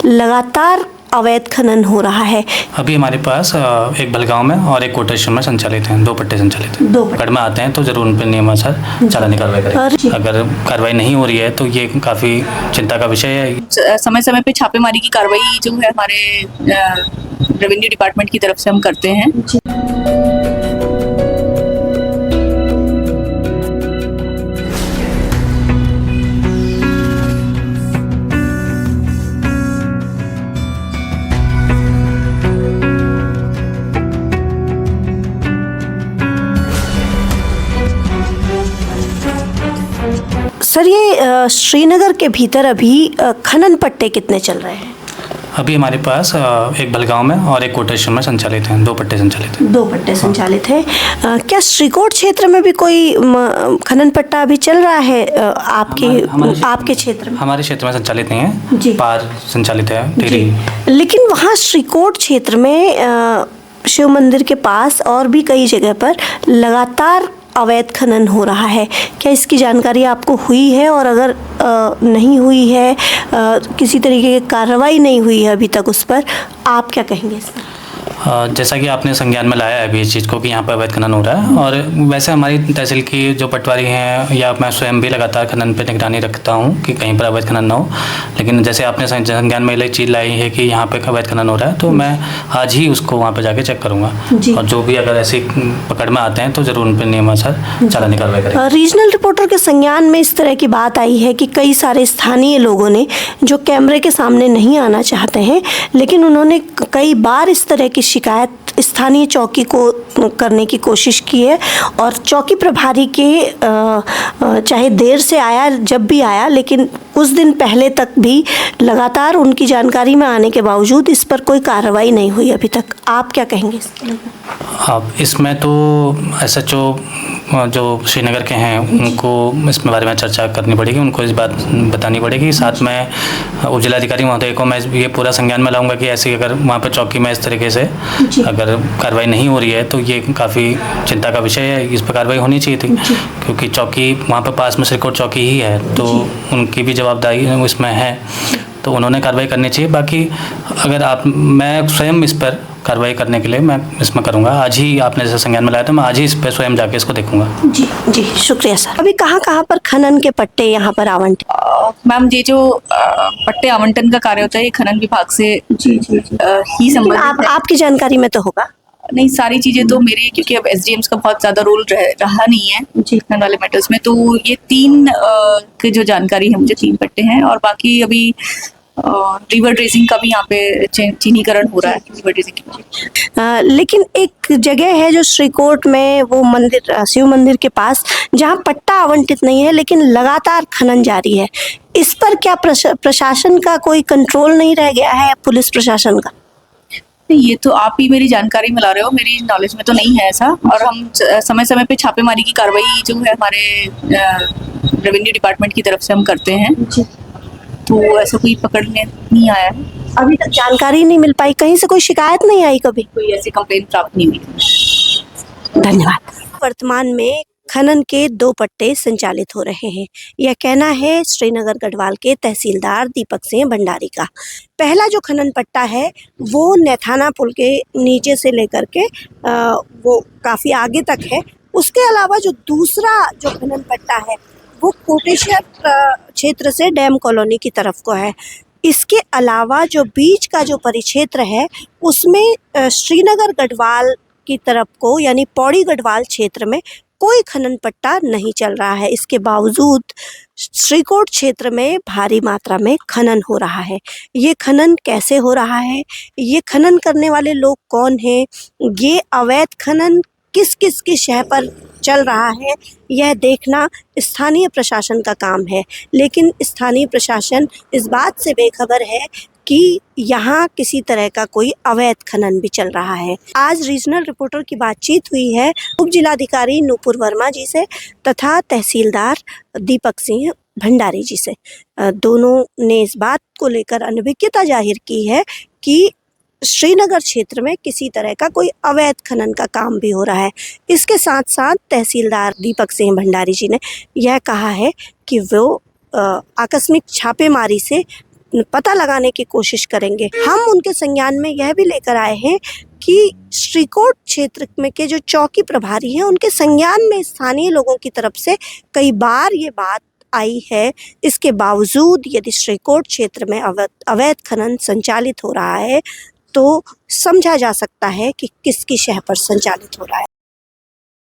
लगातार अवैध खनन हो रहा है। अभी हमारे पास एक बलगांव में और एक कोटेश्वर में संचालित हैं, 2 पट्टे संचालित हैं। 2 पट्टे पकड़ में आते हैं तो जरूर उन पर नियमानुसार चालानी कार्रवाई करें। अगर कार्रवाई नहीं हो रही है तो ये काफ़ी चिंता का विषय है। समय समय पे छापेमारी की कार्रवाई जो है हमारे रेवेन्यू डिपार्टमेंट की तरफ से हम करते हैं। सर, ये श्रीनगर के भीतर अभी खनन पट्टे कितने चल रहे हैं? अभी हमारे पास एक बलगांव में और एक कोटेश्वर में संचालित हैं, 2 पट्टे संचालित हैं। 2 पट्टे संचालित हैं। क्या श्रीकोट क्षेत्र में भी कोई खनन पट्टा अभी चल रहा है आपके क्षेत्र में? हमारे क्षेत्र में संचालित नहीं है जी। पार संचालित है टिहरी। लेकिन वहाँ श्रीकोट क्षेत्र में शिव मंदिर के पास और भी कई जगह पर लगातार अवैध खनन हो रहा है। क्या इसकी जानकारी आपको हुई है? और अगर नहीं हुई है, किसी तरीके की कार्रवाई नहीं हुई है अभी तक उस पर, आप क्या कहेंगे इस पर? जैसा कि आपने संज्ञान में लाया है अभी इस चीज़ को कि यहाँ पर अवैध खनन हो रहा है, और वैसे हमारी तहसील की जो पटवारी हैं या मैं स्वयं भी लगातार खनन पर निगरानी रखता हूँ कि कहीं पर अवैध खनन ना हो। लेकिन जैसे आपने संज्ञान में चीज़ लाई है कि यहाँ पे अवैध खनन हो रहा है, तो मैं आज ही उसको वहाँ पर जाके चेक करूँगा, और जो भी अगर ऐसे पकड़ में आते हैं तो ज़रूर उन पर नियमानुसार चालानी कार्रवाई करें। रीजनल रिपोर्टर के संज्ञान में इस तरह की बात आई है कि कई सारे स्थानीय लोगों ने, जो कैमरे के सामने नहीं आना चाहते हैं, लेकिन उन्होंने कई बार इस तरह की शिकायत स्थानीय चौकी को करने की कोशिश की है, और चौकी प्रभारी के चाहे देर से आया, जब भी आया, लेकिन कुछ दिन पहले तक भी लगातार उनकी जानकारी में आने के बावजूद इस पर कोई कार्रवाई नहीं हुई अभी तक। आप क्या कहेंगे इसके? अब इसमें तो SHO जो श्रीनगर के हैं उनको इसमें बारे में चर्चा करनी पड़ेगी, उनको इस बात बतानी पड़ेगी। साथ में उप जिलाधिकारी महोदय को मैं ये पूरा संज्ञान में लाऊंगा कि ऐसी अगर वहाँ पर चौकी में इस तरीके से अगर कार्रवाई नहीं हो रही है तो ये काफ़ी चिंता का विषय है, इस पर कार्रवाई होनी चाहिए थी, क्योंकि चौकी वहाँ पर पास में श्रीकोट चौकी ही है, तो उनकी भी जवाबदारी इसमें है, तो उन्होंने कार्रवाई करनी चाहिए। बाकी अगर मैं स्वयं इस पर कार्रवाई करने के लिए मैं इसमें करूंगा। आज ही आपने जैसे संज्ञान में लाया तो मैं आज ही इस पर स्वयं जाके इसको देखूंगा। जी जी, शुक्रिया सर। अभी कहाँ पर खनन के पट्टे यहाँ पर आवंटित? मैम, ये जो पट्टे आवंटन का कार्य होता है ये खनन विभाग से ही संबंधित है। आपकी जानकारी में तो होगा? नहीं, सारी चीजें तो मेरे, क्योंकि अब SDMs का बहुत ज्यादा रोल रहा नहीं है खनन वाले मैटर्स में, तो ये 3 की जो जानकारी है मुझे 3 पट्टे हैं, और बाकी अभी रिवर ड्रेजिंग का भी यहाँ पे चिन्हीकरण हो रहा है, रिवर ड्रेजिंग। लेकिन एक जगह है जो श्रीकोट में, वो मंदिर, शिव मंदिर के पास, जहाँ पट्टा आवंटित नहीं है लेकिन लगातार खनन जारी है। इस पर क्या प्रशासन का कोई कंट्रोल नहीं रह गया है, पुलिस प्रशासन का? ये तो आप ही मेरी जानकारी में ला रहे हो, मेरी नॉलेज में तो नहीं है ऐसा। और हम समय समय पे छापेमारी की कार्रवाई जो है हमारे रेवेन्यू डिपार्टमेंट की तरफ से हम करते हैं, तो ऐसा कोई पकड़ने नहीं आया है अभी तक। जानकारी नहीं मिल पाई, कहीं से कोई शिकायत नहीं आई कभी? कोई ऐसी कंप्लेंट प्राप्त नहीं हुई। धन्यवाद। वर्तमान में खनन के 2 पट्टे संचालित हो रहे हैं, यह कहना है श्रीनगर गढ़वाल के तहसीलदार दीपक सिंह भंडारी का। पहला जो खनन पट्टा है वो नैथाना पुल के नीचे से लेकर के वो काफ़ी आगे तक है। उसके अलावा जो दूसरा जो खनन पट्टा है वो कोटेश्वर क्षेत्र से डैम कॉलोनी की तरफ को है। इसके अलावा जो बीच का जो परिक्षेत्र है उसमें श्रीनगर गढ़वाल की तरफ को, यानी पौड़ी गढ़वाल क्षेत्र में कोई खनन पट्टा नहीं चल रहा है। इसके बावजूद श्रीकोट क्षेत्र में भारी मात्रा में खनन हो रहा है। ये खनन कैसे हो रहा है, ये खनन करने वाले लोग कौन हैं, ये अवैध खनन किस किस की शह पर चल रहा है, यह देखना स्थानीय प्रशासन का काम है। लेकिन स्थानीय प्रशासन इस बात से बेखबर है कि यहाँ किसी तरह का कोई अवैध खनन भी चल रहा है। आज रीजनल रिपोर्टर की बातचीत हुई है उप जिलाधिकारी नूपुर वर्मा जी से तथा तहसीलदार दीपक सिंह भंडारी जी से। दोनों ने इस बात को लेकर अनभिज्ञता जाहिर की है कि श्रीनगर क्षेत्र में किसी तरह का कोई अवैध खनन का काम भी हो रहा है। इसके साथ साथ तहसीलदार दीपक सिंह भंडारी जी ने यह कहा है कि वो आकस्मिक छापेमारी से पता लगाने की कोशिश करेंगे। हम उनके संज्ञान में यह भी लेकर आए हैं कि श्रीकोट क्षेत्र में के जो चौकी प्रभारी हैं उनके संज्ञान में स्थानीय लोगों की तरफ से कई बार ये बात आई है। इसके बावजूद यदि श्रीकोट क्षेत्र में अवैध खनन संचालित हो रहा है तो समझा जा सकता है कि किसकी शह पर संचालित हो रहा है।